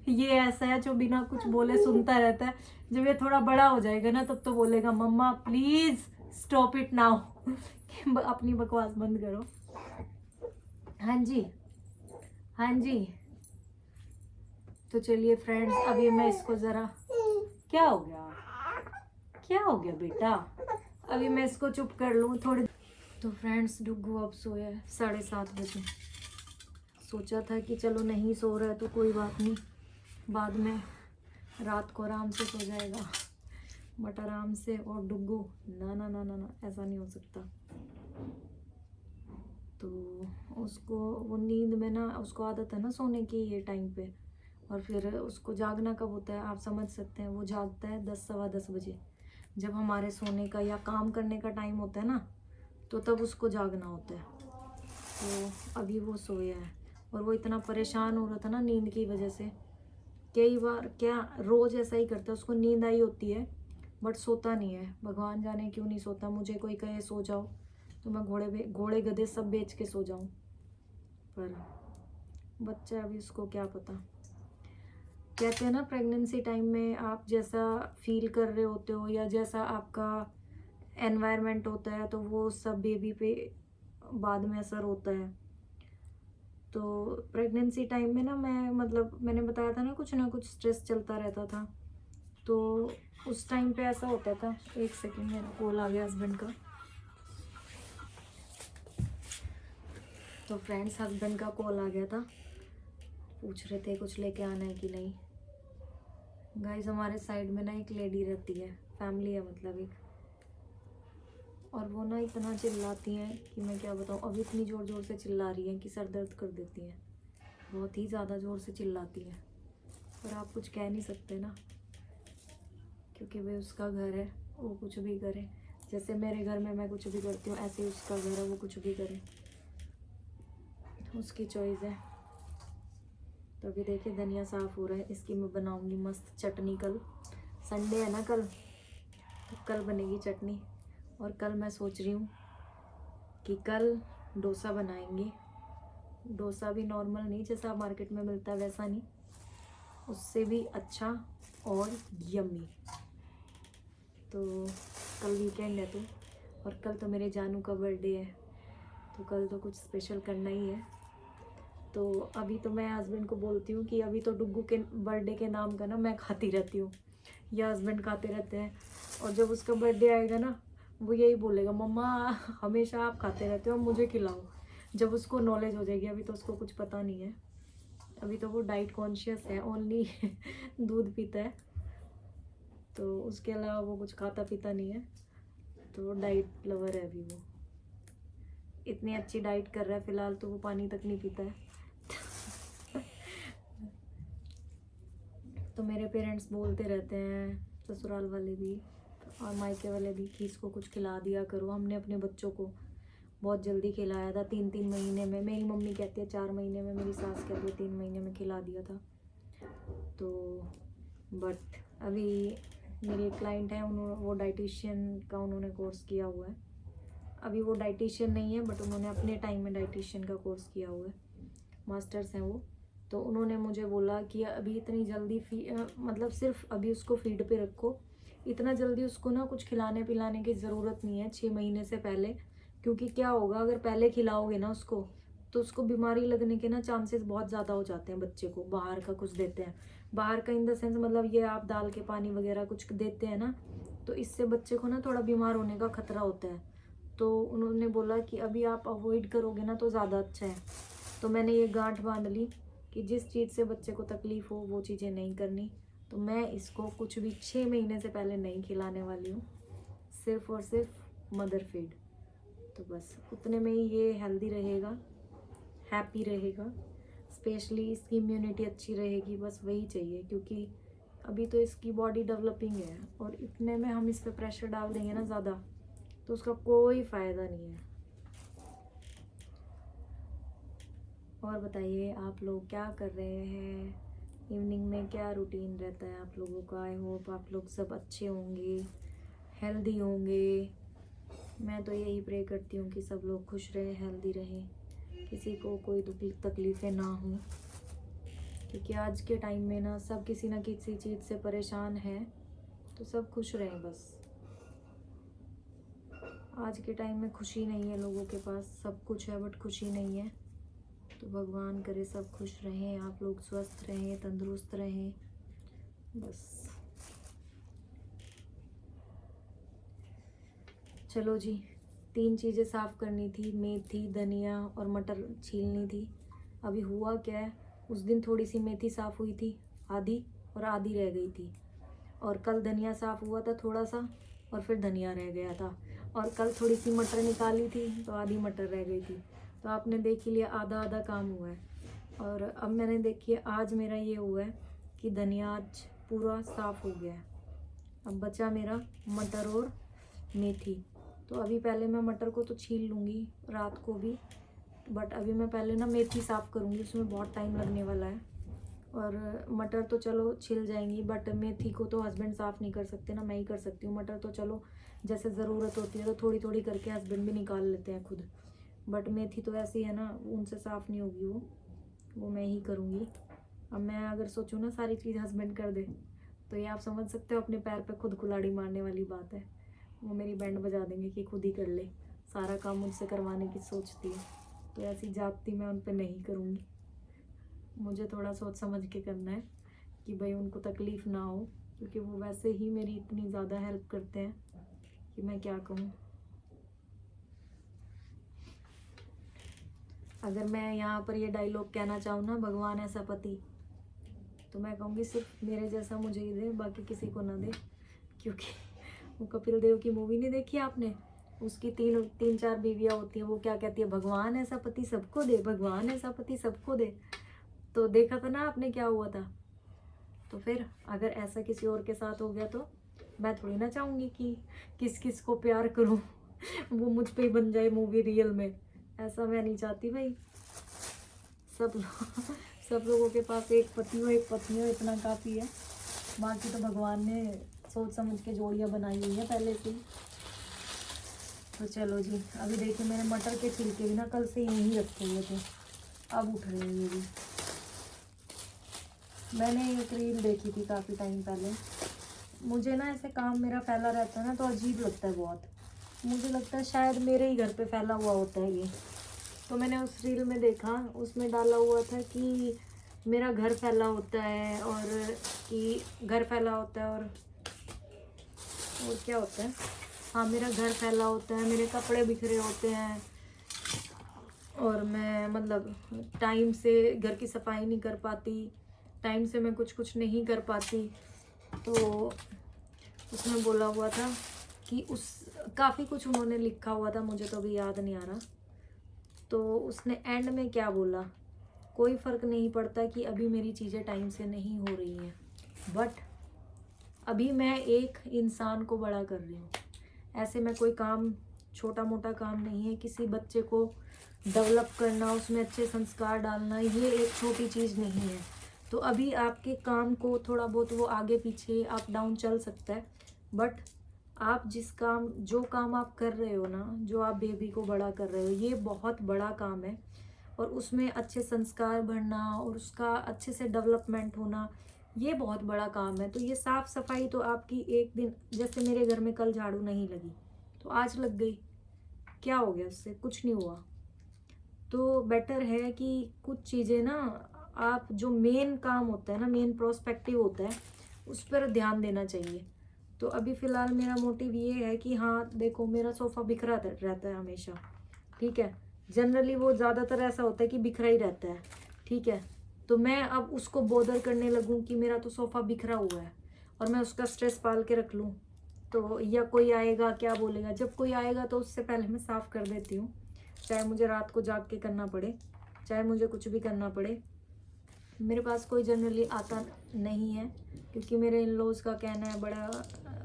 ये ऐसा है जो बिना कुछ बोले सुनता रहता है। जब ये थोड़ा बड़ा हो जाएगा ना, तब तो बोलेगा मम्मा प्लीज स्टॉप इट नाउ। अपनी बकवास बंद करो। हाँ जी, हाँ जी। तो चलिए फ्रेंड्स, अभी मैं इसको जरा, क्या हो गया, क्या हो गया बेटा, अभी मैं इसको चुप कर लूँ थोड़ी। तो फ्रेंड्स, डुग्गू अब सोया है 7:30 बजे। सोचा था कि चलो नहीं सो रहा है तो कोई बात नहीं, बाद में रात को आराम से सो जाएगा, बट आराम से। और डुग्गू ना ना ना ना ना, ऐसा नहीं हो सकता। तो उसको वो नींद में ना, उसको आदत है ना सोने की ये टाइम पे, और फिर उसको जागना कब होता है आप समझ सकते हैं। वो जागता है 10 सवा 10 बजे, जब हमारे सोने का या काम करने का टाइम होता है ना, तो तब उसको जागना होता है। तो अभी वो सोया है, और वो इतना परेशान हो रहा था ना नींद की वजह से। कई बार, क्या रोज़ ऐसा ही करता है, उसको नींद आई होती है बट सोता नहीं है। भगवान जाने क्यों नहीं सोता। मुझे कोई कहे सो जाओ तो मैं घोड़े गधे सब बेच के सो जाऊं, पर बच्चा अभी, उसको क्या पता। कहते हैं ना प्रेगनेंसी टाइम में आप जैसा फील कर रहे होते हो या जैसा आपका एनवायरनमेंट होता है, तो वो सब बेबी पे बाद में असर होता है। तो प्रेगनेंसी टाइम में ना मैं, मतलब मैंने बताया था ना कुछ स्ट्रेस चलता रहता था। तो उस टाइम पे ऐसा होता था। एक सेकंड, मेरा कॉल आ गया हस्बैंड का। तो फ्रेंड्स, हस्बैंड का कॉल आ गया था, पूछ रहे थे कुछ लेके आना है कि नहीं। गाइस, हमारे साइड में ना एक लेडी रहती है, फैमिली है मतलब एक, और वो ना इतना चिल्लाती हैं कि मैं क्या बताऊँ। अब इतनी ज़ोर ज़ोर से चिल्ला रही हैं कि सर दर्द कर देती हैं, बहुत ही ज़्यादा ज़ोर से चिल्लाती हैं। पर आप कुछ कह नहीं सकते ना, क्योंकि वे उसका घर है, वो कुछ भी करे। जैसे मेरे घर में मैं कुछ भी करती हूँ, ऐसे ही उसका घर है, वो कुछ भी करे, उसकी चॉइस है। तो अभी देखिए धनिया साफ़ हो रहा है, इसकी मैं बनाऊंगी मस्त चटनी। कल संडे है ना, कल तो कल बनेगी चटनी। और कल मैं सोच रही हूँ कि कल डोसा बनाएंगे। डोसा भी नॉर्मल नहीं, जैसा मार्केट में मिलता है वैसा नहीं, उससे भी अच्छा और यम्मी। तो कल वीकेंड है, तो और कल तो मेरे जानू का बर्थडे है, तो कल तो कुछ स्पेशल करना ही है। तो अभी तो मैं हस्बैंड को बोलती हूँ कि अभी तो डुग्गू के बर्थडे के नाम का ना मैं खाती रहती हूँ, या हस्बैंड खाते रहते हैं। और जब उसका बर्थडे आएगा ना, वो यही बोलेगा मम्मा हमेशा आप खाते रहते हो, मुझे खिलाओ। जब उसको नॉलेज हो जाएगी, अभी तो उसको कुछ पता नहीं है, अभी तो वो डाइट कॉन्शियस है, ओनली दूध पीता है, तो उसके अलावा वो कुछ खाता पीता नहीं है। तो डाइट लवर है अभी वो, इतनी अच्छी डाइट कर रहा है फिलहाल, तो वो पानी तक नहीं पीता है। तो मेरे पेरेंट्स बोलते रहते हैं, ससुराल वाले भी और मायके वाले भी, कि इसको कुछ खिला दिया करो। हमने अपने बच्चों को बहुत जल्दी खिलाया था, 3-3 महीने में। मेरी मम्मी कहती है 4 महीने में, मेरी सास कहती है 3 महीने में खिला दिया था। तो बट अभी मेरी एक क्लाइंट है, उन्होंने वो डाइटिशियन का उन्होंने कोर्स किया हुआ है। अभी वो डाइटिशियन नहीं है, बट उन्होंने अपने टाइम में डाइटिशियन का कोर्स किया हुआ है, मास्टर्स हैं वो। तो उन्होंने मुझे बोला कि अभी इतनी जल्दी मतलब सिर्फ अभी उसको फीड पे रखो, इतना जल्दी उसको ना कुछ खिलाने पिलाने की ज़रूरत नहीं है 6 महीने से पहले। क्योंकि क्या होगा, अगर पहले खिलाओगे ना उसको, तो उसको बीमारी लगने के ना चांसेस बहुत ज़्यादा हो जाते हैं। बच्चे को बाहर का कुछ देते हैं, बाहर का इन द सेंस मतलब ये आप दाल के पानी वगैरह कुछ देते हैं ना, तो इससे बच्चे को ना थोड़ा बीमार होने का खतरा होता है। तो उन्होंने बोला कि अभी आप अवॉइड करोगे ना तो ज़्यादा अच्छा है। तो मैंने ये गांठ बांध ली कि जिस चीज़ से बच्चे को तकलीफ़ हो वो चीज़ें नहीं करनी। तो मैं इसको कुछ भी 6 महीने से पहले नहीं खिलाने वाली हूँ, सिर्फ और सिर्फ मदर फीड। तो बस उतने में ही ये हेल्दी रहेगा, हैप्पी रहेगा, स्पेशली इसकी इम्यूनिटी अच्छी रहेगी, बस वही चाहिए। क्योंकि अभी तो इसकी बॉडी डेवलपिंग है, और इतने में हम इस पर प्रेशर डाल देंगे ना ज़्यादा, तो उसका कोई फ़ायदा नहीं है। और बताइए आप लोग क्या कर रहे हैं, इवनिंग में क्या रूटीन रहता है आप लोगों का। आई होप आप लोग सब अच्छे होंगे, हेल्दी होंगे। मैं तो यही प्रे करती हूँ कि सब लोग खुश रहें, हेल्दी रहें, किसी को कोई तकलीफ़ें ना हो, क्योंकि आज के टाइम में ना सब किसी ना किसी चीज़ से परेशान हैं। तो सब खुश रहें बस। आज के टाइम में खुशी नहीं है लोगों के पास, सब कुछ है बट खुशी नहीं है। तो भगवान करे सब खुश रहें, आप लोग स्वस्थ रहें, तंदुरुस्त रहें बस। चलो जी, 3 चीज़ें साफ़ करनी थी, मेथी, धनिया और मटर छीलनी थी। अभी हुआ क्या है, उस दिन थोड़ी सी मेथी साफ़ हुई थी आधी, और आधी रह गई थी। और कल धनिया साफ़ हुआ था थोड़ा सा, और फिर धनिया रह गया था। और कल थोड़ी सी मटर निकाली थी तो आधी मटर रह गई थी। तो आपने देख ही लिया, आधा आधा काम हुआ है। और अब मैंने देखिए आज मेरा ये हुआ है कि धनिया आज पूरा साफ़ हो गया है। अब बचा मेरा मटर और मेथी। तो अभी पहले मैं मटर को तो छील लूँगी रात को भी, बट अभी मैं पहले ना मेथी साफ़ करूँगी, उसमें बहुत टाइम लगने वाला है। और मटर तो चलो छिल जाएंगी, बट मेथी को तो हस्बैंड साफ़ नहीं कर सकते ना, मैं ही कर सकती हूँ। मटर तो चलो जैसे ज़रूरत होती है तो थोड़ी थोड़ी करके हस्बैंड भी निकाल लेते हैं खुद, बट मेथी तो ऐसी है ना, उनसे साफ़ नहीं होगी वो मैं ही करूँगी। अब मैं अगर सोचूँ ना सारी चीज़ हस्बैंड कर दे, तो ये आप समझ सकते हो अपने पैर पे खुद कुल्हाड़ी मारने वाली बात है। वो मेरी बैंड बजा देंगे कि खुद ही कर ले, सारा काम मुझसे करवाने की सोचती है। तो ऐसी जाती मैं उन पे नहीं करूँगी। मुझे थोड़ा सोच समझ के करना है कि भाई उनको तकलीफ़ ना हो, क्योंकि वो वैसे ही मेरी इतनी ज़्यादा हेल्प करते हैं कि मैं क्या कहूँ। अगर मैं यहाँ पर ये डायलॉग कहना चाहूँ ना, भगवान ऐसा पति, तो मैं कहूँगी सिर्फ मेरे जैसा मुझे ही दे, बाकी किसी को ना दे। क्योंकि वो कपिल देव की मूवी नहीं देखी आपने, उसकी तीन चार बीवियाँ होती हैं, वो क्या कहती है, भगवान ऐसा पति सबको दे, भगवान ऐसा पति सबको दे। तो देखा था ना आपने क्या हुआ था। तो फिर अगर ऐसा किसी और के साथ हो गया तो मैं थोड़ी ना चाहूँगी कि किस किस को प्यार करूँ वो मुझ पे ही बन जाए मूवी रियल में। ऐसा मैं नहीं चाहती भाई। सब लोगों के पास एक पति हो एक पत्नी हो, इतना काफ़ी है। बाकी तो भगवान ने सोच समझ के जोड़ियाँ बनाई हुई है पहले से ही। तो चलो जी, अभी देखिए मैंने मटर के छिलके भी ना कल से यहीं रखे हुए थे, अब उठ रहे हैं ये भी। मैंने एक रील देखी थी काफ़ी टाइम पहले। मुझे ना ऐसे काम मेरा फैला रहता है ना तो अजीब लगता है बहुत। मुझे लगता है शायद मेरे ही घर पे फैला हुआ होता है ये। तो मैंने उस रील में देखा, उसमें डाला हुआ था कि मेरा घर फैला होता है, और कि घर फैला होता है और क्या होता है, हाँ मेरा घर फैला होता है, मेरे कपड़े बिखरे होते हैं, और मैं मतलब टाइम से घर की सफाई नहीं कर पाती, टाइम से मैं कुछ नहीं कर पाती। तो उसमें बोला हुआ था कि उस काफ़ी कुछ उन्होंने लिखा हुआ था, मुझे तो अभी याद नहीं आ रहा। तो उसने एंड में क्या बोला, कोई फ़र्क नहीं पड़ता कि अभी मेरी चीज़ें टाइम से नहीं हो रही हैं, बट अभी मैं एक इंसान को बड़ा कर रही हूँ। ऐसे में कोई काम, छोटा मोटा काम नहीं है। किसी बच्चे को डेवलप करना, उसमें अच्छे संस्कार डालना, ये एक छोटी चीज़ नहीं है। तो अभी आपके काम को थोड़ा बहुत वो आगे पीछे अप डाउन चल सकता है, बट आप जो काम आप कर रहे हो ना, जो आप बेबी को बड़ा कर रहे हो, ये बहुत बड़ा काम है। और उसमें अच्छे संस्कार बढ़ना और उसका अच्छे से डेवलपमेंट होना, ये बहुत बड़ा काम है। तो ये साफ़ सफाई तो आपकी एक दिन, जैसे मेरे घर में कल झाड़ू नहीं लगी तो आज लग गई, क्या हो गया उससे, कुछ नहीं हुआ। तो बेटर है कि कुछ चीज़ें ना, आप जो मेन काम होता है ना, मेन प्रोस्पेक्टिव होता है, उस पर ध्यान देना चाहिए। तो अभी फ़िलहाल मेरा मोटिव ये है कि हाँ देखो, मेरा सोफ़ा बिखरा रहता है हमेशा, ठीक है। जनरली वो ज़्यादातर ऐसा होता है कि बिखरा ही रहता है, ठीक है। तो मैं अब उसको बोदर करने लगूँ कि मेरा तो सोफ़ा बिखरा हुआ है, और मैं उसका स्ट्रेस पाल के रख लूँ, तो या कोई आएगा क्या बोलेगा। जब कोई आएगा तो उससे पहले मैं साफ़ कर देती हूँ, चाहे मुझे रात को जाग के करना पड़े, चाहे मुझे कुछ भी करना पड़े। मेरे पास कोई जनरली आता नहीं है, क्योंकि मेरे इन लॉज़ का कहना है, बड़ा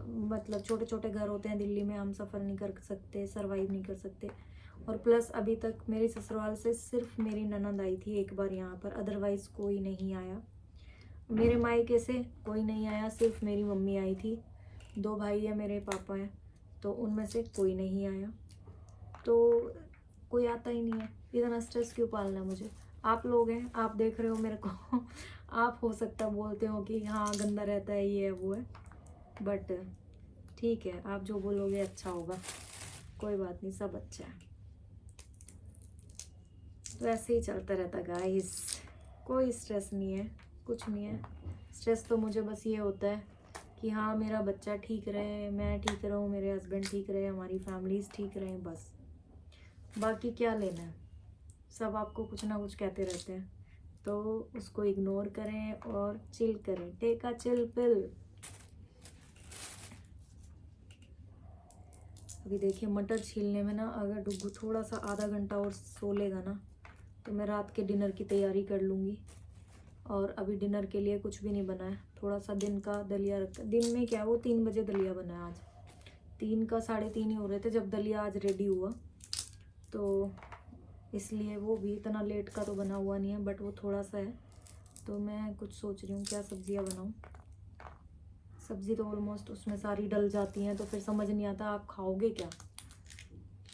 मतलब छोटे छोटे घर होते हैं दिल्ली में, हम सफ़र नहीं कर सकते, सर्वाइव नहीं कर सकते। और प्लस अभी तक मेरे ससुराल से सिर्फ मेरी ननद आई थी एक बार यहाँ पर, अदरवाइज़ कोई नहीं आया। मेरे मायके से कोई नहीं आया, सिर्फ मेरी मम्मी आई थी। 2 भाई है, मेरे पापा हैं, तो उनमें से कोई नहीं आया। तो कोई आता ही नहीं है, इतना स्ट्रेस क्यों पालना है मुझे। आप लोग हैं, आप देख रहे हो मेरे को आप हो सकता बोलते हो कि हाँ गंदा रहता है, ये है वो है, बट ठीक है, आप जो बोलोगे अच्छा होगा, कोई बात नहीं, सब अच्छा है। तो ऐसे ही चलता रहता गाइस, कोई स्ट्रेस नहीं है, कुछ नहीं है। स्ट्रेस तो मुझे बस ये होता है कि हाँ मेरा बच्चा ठीक रहे, मैं ठीक रहूँ, मेरे हस्बैंड ठीक रहे, हमारी फैमिलीज ठीक रहें, बस। बाकी क्या लेना है, सब आपको कुछ ना कुछ कहते रहते हैं, तो उसको इग्नोर करें और चिल करें, टेक अ चिल पिल। अभी देखिए मटर छीलने में ना, अगर डुग्गू थोड़ा सा आधा घंटा और सो लेगा ना, तो मैं रात के डिनर की तैयारी कर लूँगी। और अभी डिनर के लिए कुछ भी नहीं बना है, थोड़ा सा दिन का दलिया रखा। दिन में क्या, वो 3 बजे दलिया बना है आज, 3 का 3:30 ही हो रहे थे जब दलिया आज रेडी हुआ, तो इसलिए वो भी इतना लेट का तो बना हुआ नहीं है, बट वो थोड़ा सा है। तो मैं कुछ सोच रही हूँ क्या सब्जियाँ बनाऊँ। सब्ज़ी तो ऑलमोस्ट उसमें सारी डल जाती हैं, तो फिर समझ नहीं आता आप खाओगे क्या।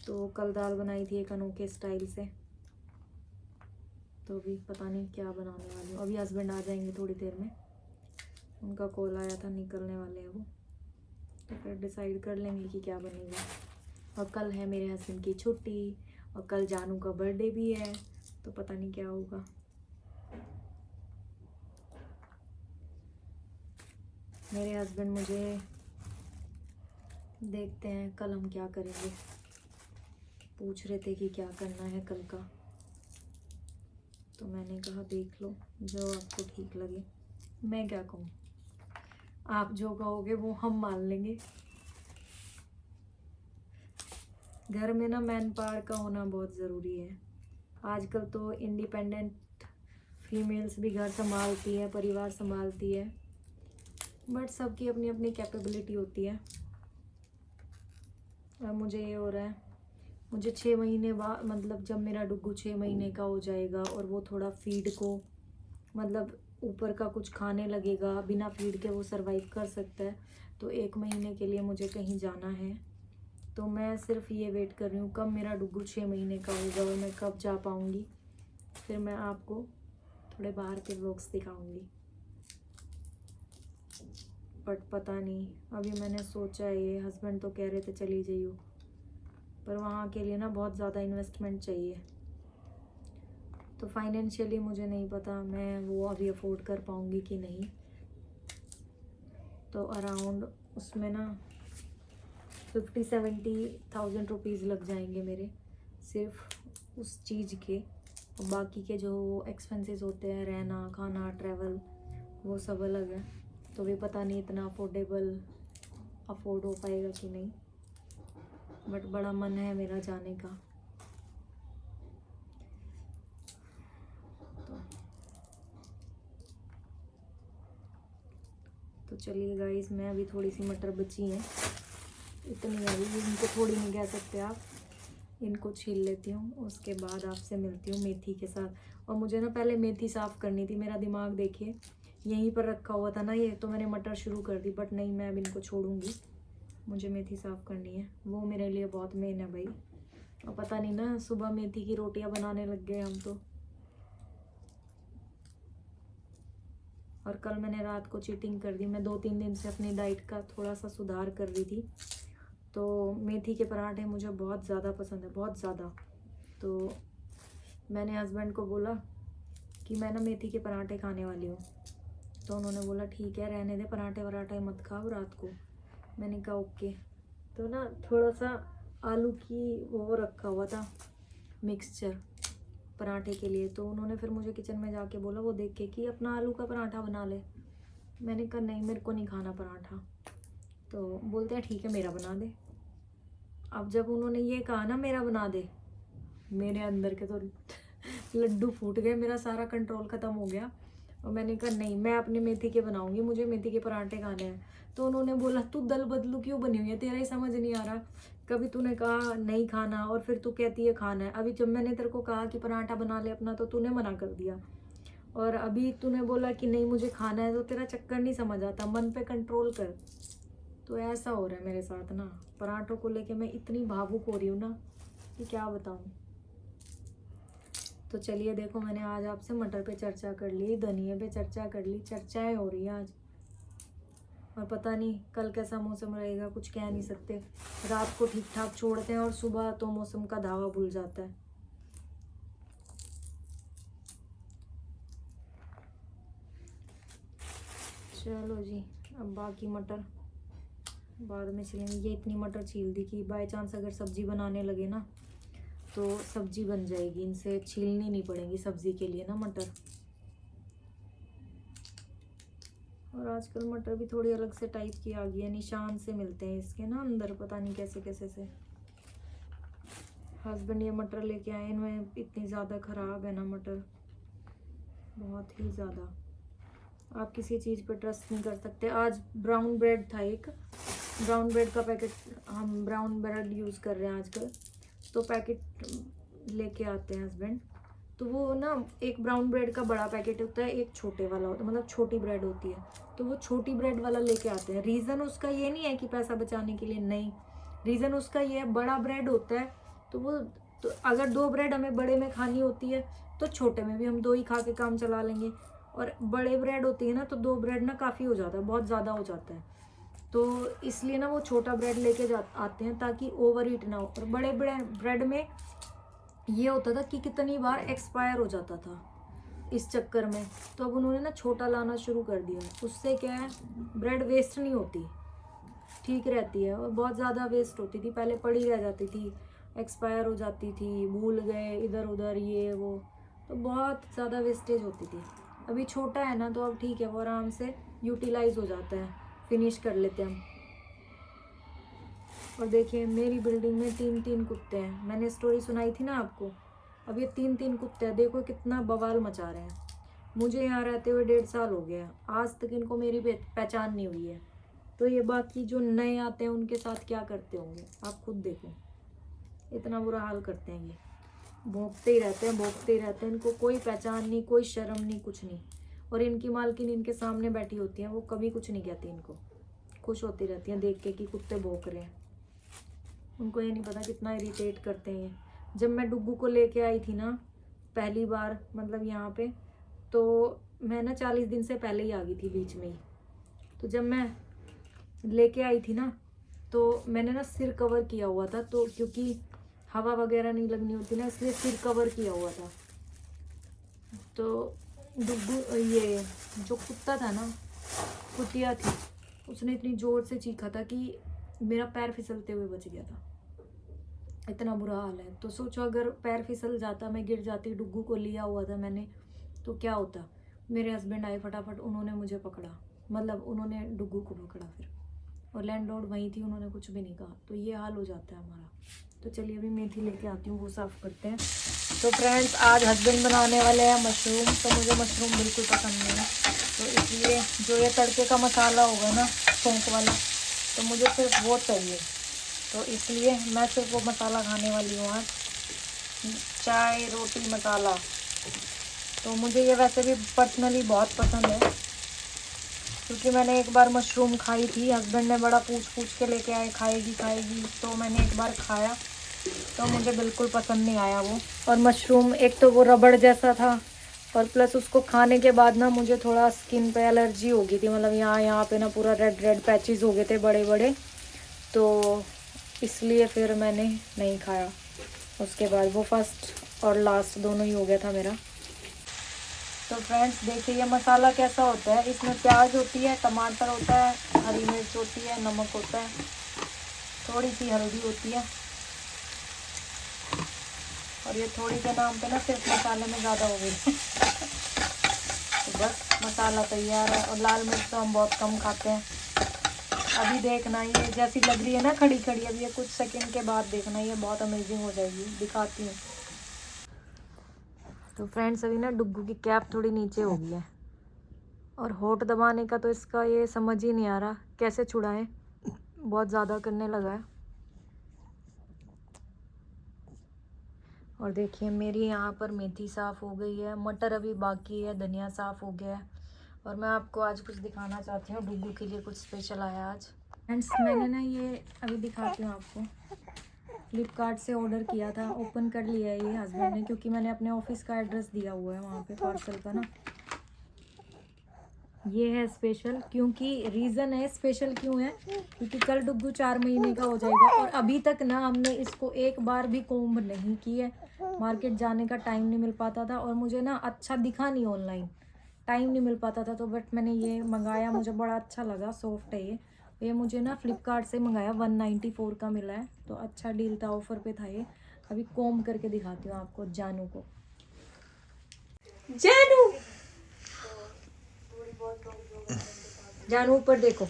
तो कल दाल बनाई थी एक अनोखे स्टाइल से, तो अभी पता नहीं क्या बनाने वाली हूँ। अभी हस्बैंड आ जाएंगे थोड़ी देर में, उनका कॉल आया था, निकलने वाले हैं वो, तो फिर डिसाइड कर लेंगे कि क्या बनेगा। और कल है मेरे हस्बैंड की छुट्टी, और कल जानू का बर्थडे भी है, तो पता नहीं क्या होगा। मेरे हस्बैंड मुझे, देखते हैं कल हम क्या करेंगे, पूछ रहे थे कि क्या करना है कल का, तो मैंने कहा देख लो जो आपको ठीक लगे। मैं क्या कहूँ, आप जो कहोगे वो हम मान लेंगे। घर में ना मैन पावर का होना बहुत ज़रूरी है। आजकल तो इंडिपेंडेंट फीमेल्स भी घर संभालती है, परिवार संभालती है, बट सबकी अपनी अपनी कैपेबिलिटी होती है। और मुझे ये हो रहा है, मुझे 6 महीने बाद, मतलब जब मेरा डुग्गू 6 महीने का हो जाएगा और वो थोड़ा फीड को, मतलब ऊपर का कुछ खाने लगेगा, बिना फीड के वो सरवाइव कर सकता है, तो 1 महीने के लिए मुझे कहीं जाना है। तो मैं सिर्फ ये वेट कर रही हूँ कब मेरा डुग्गू 6 महीने का होगा और मैं कब जा पाऊँगी। फिर मैं आपको थोड़े बाहर के व्लॉग्स दिखाऊँगी, बट पता नहीं, अभी मैंने सोचा है, ये हस्बैंड तो कह रहे थे चली जाइयो, पर वहाँ के लिए ना बहुत ज़्यादा इन्वेस्टमेंट चाहिए, तो फाइनेंशियली मुझे नहीं पता मैं वो अभी अफोर्ड कर पाऊँगी कि नहीं। तो अराउंड उसमें ना 50-70,000 रुपीज़ लग जाएंगे मेरे, सिर्फ उस चीज़ के। और बाकी के जो एक्सपेंसेस होते हैं, रहना खाना ट्रैवल, वो सब अलग है। तो भी पता नहीं इतना अफोर्ड हो पाएगा कि नहीं, बट बड़ा मन है मेरा जाने का। तो चलिए गाइस, मैं अभी थोड़ी सी मटर बची हैं, इतनी अभी इनको थोड़ी नहीं कह सकते आप, इनको छील लेती हूँ, उसके बाद आपसे मिलती हूँ मेथी के साथ। और मुझे ना पहले मेथी साफ़ करनी थी, मेरा दिमाग देखिए यहीं पर रखा हुआ था ना ये, तो मैंने मटर शुरू कर दी, बट नहीं, मैं अब इनको छोड़ूंगी, मुझे मेथी साफ़ करनी है, वो मेरे लिए बहुत मेन है भाई। और पता नहीं ना, सुबह मेथी की रोटियां बनाने लग गए हम तो। और कल मैंने रात को चीटिंग कर दी, मैं 2-3 दिन से अपनी डाइट का थोड़ा सा सुधार कर रही थी, तो मेथी के पराठे मुझे बहुत ज़्यादा पसंद है, बहुत ज़्यादा। तो मैंने हस्बैंड को बोला कि मैं ना मेथी के पराठे खाने वाली हूँ, तो उन्होंने बोला ठीक है रहने दे, पराठे वराठे मत खाओ रात को। मैंने कहा ओके। तो ना थोड़ा सा आलू की वो रखा हुआ था मिक्सचर पराठे के लिए, तो उन्होंने फिर मुझे किचन में जाके बोला वो देख के कि अपना आलू का पराठा बना ले। मैंने कहा नहीं, मेरे को नहीं खाना पराठा। तो बोलते हैं ठीक है मेरा बना दे। अब जब उन्होंने ये कहा ना मेरा बना दे, मेरे अंदर के तो लड्डू फूट गए, मेरा सारा कंट्रोल ख़त्म हो गया। और मैंने कहा नहीं, मैं अपने मेथी के बनाऊंगी, मुझे मेथी के पराठे खाने हैं। तो उन्होंने बोला तू दल बदलू क्यों बनी हुई है, तेरा ही समझ नहीं आ रहा, कभी तूने कहा नहीं खाना और फिर तू कहती है खाना है। अभी जब मैंने तेरे को कहा कि पराठा बना ले अपना, तो तूने मना कर दिया। और अभी तूने बोला कि नहीं मुझे खाना है, तो तेरा चक्कर नहीं समझ आता, मन पे कंट्रोल कर। तो ऐसा हो रहा है मेरे साथ ना, पराठों को लेके मैं इतनी भावुक हो रही हूँ ना कि क्या बताऊँ। तो चलिए देखो, मैंने आज आपसे मटर पे चर्चा कर ली, धनिया पे चर्चा कर ली, चर्चाएं हो रही हैं आज। और पता नहीं कल कैसा मौसम रहेगा, कुछ कह नहीं सकते। रात को ठीक ठाक छोड़ते हैं और सुबह तो मौसम का धावा भूल जाता है। चलो जी, अब बाकी मटर बाद में छिलेंगे। ये इतनी मटर छील दी कि बाय चांस अगर सब्जी बनाने लगे ना तो सब्जी बन जाएगी, इनसे छीलनी नहीं पड़ेगी सब्जी के लिए ना मटर। और आजकल मटर भी थोड़ी अलग से टाइप की आ गई है, निशान से मिलते हैं इसके ना अंदर, पता नहीं कैसे कैसे से। हस्बैंड ये मटर लेके आए, इनमें इतनी ज़्यादा ख़राब है ना मटर, बहुत ही ज़्यादा। आप किसी चीज़ पर ट्रस्ट नहीं कर सकते। आज ब्राउन ब्रेड था, एक ब्राउन ब्रेड का पैकेट, हम ब्राउन ब्रेड यूज़ कर रहे हैं आजकल, तो पैकेट लेके आते हैं हस्बैंड। तो वो ना एक ब्राउन ब्रेड का बड़ा पैकेट होता है, एक छोटे वाला होता है, मतलब छोटी ब्रेड होती है, तो वो छोटी ब्रेड वाला लेके आते हैं। रीज़न उसका ये नहीं है कि पैसा बचाने के लिए, नहीं, रीज़न उसका ये है बड़ा ब्रेड होता है, तो वो तो अगर 2 ब्रेड हमें बड़े में खानी होती है तो छोटे में भी हम 2 ही खा के काम चला लेंगे। और बड़े ब्रेड होती है ना तो 2 ब्रेड ना काफ़ी हो जाता है, बहुत ज़्यादा हो जाता है, तो इसलिए ना वो छोटा ब्रेड लेके आते हैं ताकि ओवर हीट ना हो। और बड़े ब्रेड में ये होता था कि कितनी बार एक्सपायर हो जाता था इस चक्कर में, तो अब उन्होंने ना छोटा लाना शुरू कर दिया। उससे क्या है, ब्रेड वेस्ट नहीं होती, ठीक रहती है। और बहुत ज़्यादा वेस्ट होती थी पहले, पड़ी रह जाती थी, एक्सपायर हो जाती थी, भूल गए इधर उधर ये वो, तो बहुत ज़्यादा वेस्टेज होती थी। अभी छोटा है ना तो अब ठीक है, वो आराम से यूटिलाइज हो जाता है, फिनिश कर लेते हैं हम। और देखिए मेरी बिल्डिंग में 3-3 कुत्ते हैं, मैंने स्टोरी सुनाई थी ना आपको, अब ये 3-3 कुत्ते हैं, देखो कितना बवाल मचा रहे हैं। मुझे यहाँ रहते हुए 1.5 साल हो गया, आज तक इनको मेरी पहचान नहीं हुई है, तो ये बाकी जो नए आते हैं उनके साथ क्या करते होंगे आप खुद देखो, इतना बुरा हाल करते हैं ये, भौंकते ही रहते हैं, भौंकते ही रहते हैं, इनको कोई पहचान नहीं, कोई शर्म नहीं, कुछ नहीं। और इनकी मालकिन इनके सामने बैठी होती है, वो कभी कुछ नहीं कहती इनको, खुश होती रहती हैं देख के कि कुत्ते भौंक रहे हैं। उनको ये नहीं पता कितना इरिटेट करते हैं। जब मैं डुग्गू को लेके आई थी ना पहली बार, मतलब यहाँ पे, तो मैं ना 40 दिन से पहले ही आ गई थी बीच में ही। तो जब मैं लेके आई थी ना तो मैंने ना सिर कवर किया हुआ था, तो क्योंकि हवा वगैरह नहीं लगनी होती ना, इसलिए सिर कवर किया हुआ था। तो डुग्गू, ये जो कुत्ता था ना, कुतिया थी, उसने इतनी ज़ोर से चीखा था कि मेरा पैर फिसलते हुए बच गया था, इतना बुरा हाल है। तो सोचो अगर पैर फिसल जाता, मैं गिर जाती, डुग्गू को लिया हुआ था मैंने, तो क्या होता। मेरे हस्बैंड आए फटाफट, उन्होंने मुझे पकड़ा, मतलब उन्होंने डुग्गू को पकड़ा फिर, और लैंडलॉर्ड वहीं थी, उन्होंने कुछ भी नहीं कहा। तो ये हाल हो जाता है हमारा। तो चलिए अभी मेथी लेके आती हूँ, वो साफ़ करते हैं। तो फ्रेंड्स आज हस्बैंड बनाने वाले हैं मशरूम, तो मुझे मशरूम बिल्कुल पसंद नहीं है, तो इसलिए जो ये तड़के का मसाला होगा ना सौंफ वाला, तो मुझे सिर्फ वो चाहिए, तो इसलिए मैं सिर्फ वो मसाला खाने वाली हूँ आज, चाय रोटी मसाला। तो मुझे ये वैसे भी पर्सनली बहुत पसंद है, क्योंकि मैंने एक बार मशरूम खाई थी, हस्बैंड ने बड़ा पूछ के लेके आए, खाएगी खाएगी, तो मैंने एक बार खाया तो मुझे बिल्कुल पसंद नहीं आया वो। और मशरूम एक तो वो रबड़ जैसा था, और प्लस उसको खाने के बाद ना मुझे थोड़ा स्किन पे एलर्जी हो गई थी, मतलब यहाँ पे ना पूरा रेड रेड पैचेस हो गए थे बड़े बड़े, तो इसलिए फिर मैंने नहीं खाया। उसके बाद वो फर्स्ट और लास्ट दोनों ही हो गया था मेरा। तो फ्रेंड्स देखिए ये मसाला कैसा होता है, इसमें प्याज होती है, टमाटर होता है, हरी मिर्च होती है, नमक होता है, थोड़ी सी हल्दी होती है, और ये थोड़ी के नाम पे ना सिर्फ मसाले में ज़्यादा हो गई तो बस मसाला तैयार है। और लाल मिर्च तो हम बहुत कम खाते हैं। अभी देखना ये जैसी लग रही है ना खड़ी खड़ी, अभी ये कुछ सेकंड के बाद देखना ये बहुत अमेजिंग हो जाएगी, दिखाती हूँ। तो फ्रेंड्स अभी ना डुग्गू की कैप थोड़ी नीचे हो गई है, और होठ दबाने का तो इसका ये समझ ही नहीं आ रहा कैसे छुड़ाएं, बहुत ज़्यादा करने लगा है। और देखिए मेरी यहाँ पर मेथी साफ़ हो गई है, मटर अभी बाकी है, धनिया साफ़ हो गया है। और मैं आपको आज कुछ दिखाना चाहती हूँ, डुग्गू के लिए कुछ स्पेशल आया आज। फ्रेंड्स मैंने ना ये अभी दिखाती हूँ आपको, फ्लिपकार्ट से ऑर्डर किया था, ओपन कर लिया है ये हस्बैंड ने, क्योंकि मैंने अपने ऑफिस का एड्रेस दिया हुआ है वहाँ पे पार्सल का ना। ये है स्पेशल, क्योंकि रीज़न है स्पेशल क्यों है, क्योंकि कल डुग्गू 4 महीने का हो जाएगा और अभी तक ना हमने इसको एक बार भी कोम्ब नहीं की है। मार्केट जाने का टाइम नहीं मिल पाता था और मुझे ना अच्छा दिखा नहीं ऑनलाइन, टाइम नहीं मिल पाता था, तो बट मैंने ये मंगाया, मुझे बड़ा अच्छा लगा, सॉफ्ट है ये मुझे ना फ्लिपकार्ट से मंगाया, 194 का मिला है, तो अच्छा डील था, ऑफर पे था ये। अभी कोम्ब करके दिखाती हूँ आपको जानू को। जानू जानू ऊपर देखो।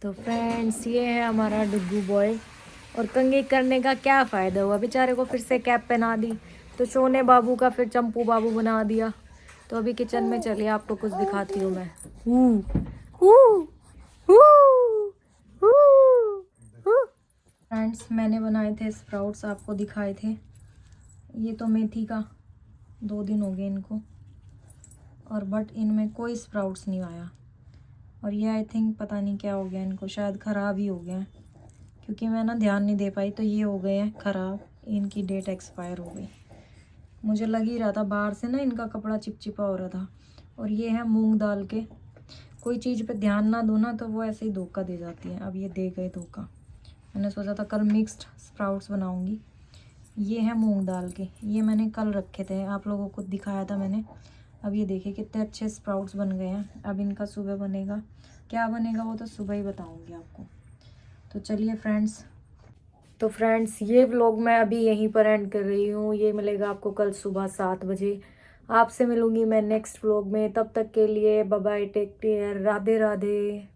तो फ्रेंड्स ये है हमारा डुग्गू बॉय, और कंघी करने का क्या फ़ायदा हुआ, बेचारे को फिर से कैप पहना दी, तो सोने बाबू का फिर चंपू बाबू बना दिया। तो अभी किचन में चलिए आपको कुछ दिखाती हूँ मैं। फ्रेंड्स मैंने बनाए थे स्प्राउट्स, आपको दिखाए थे, ये तो मेथी का 2 दिन हो गए इनको, और बट इनमें कोई स्प्राउट्स नहीं आया। और ये आई थिंक पता नहीं क्या हो गया इनको, शायद ख़राब ही हो गया है, क्योंकि मैं ना ध्यान नहीं दे पाई, तो ये हो गए हैं ख़राब, इनकी डेट एक्सपायर हो गई। मुझे लग ही रहा था बाहर से ना इनका कपड़ा चिपचिपा हो रहा था। और ये है मूंग दाल के, कोई चीज़ पे ध्यान ना दो ना तो वो ऐसे ही धोखा दे जाती है। अब ये दे गए धोखा। मैंने सोचा था कल मिक्स्ड स्प्राउट्स बनाऊंगी। ये है मूंग दाल के, ये मैंने कल रखे थे, आप लोगों को दिखाया था मैंने। अब ये देखिए कितने अच्छे स्प्राउट्स बन गए हैं। अब इनका सुबह बनेगा, क्या बनेगा वो तो सुबह ही बताऊंगी आपको। तो चलिए फ्रेंड्स, तो फ्रेंड्स ये व्लॉग मैं अभी यहीं पर एंड कर रही हूँ। ये मिलेगा आपको कल सुबह 7 बजे। आपसे मिलूंगी मैं नेक्स्ट व्लॉग में, तब तक के लिए bye bye, take care, Radhe Radhe.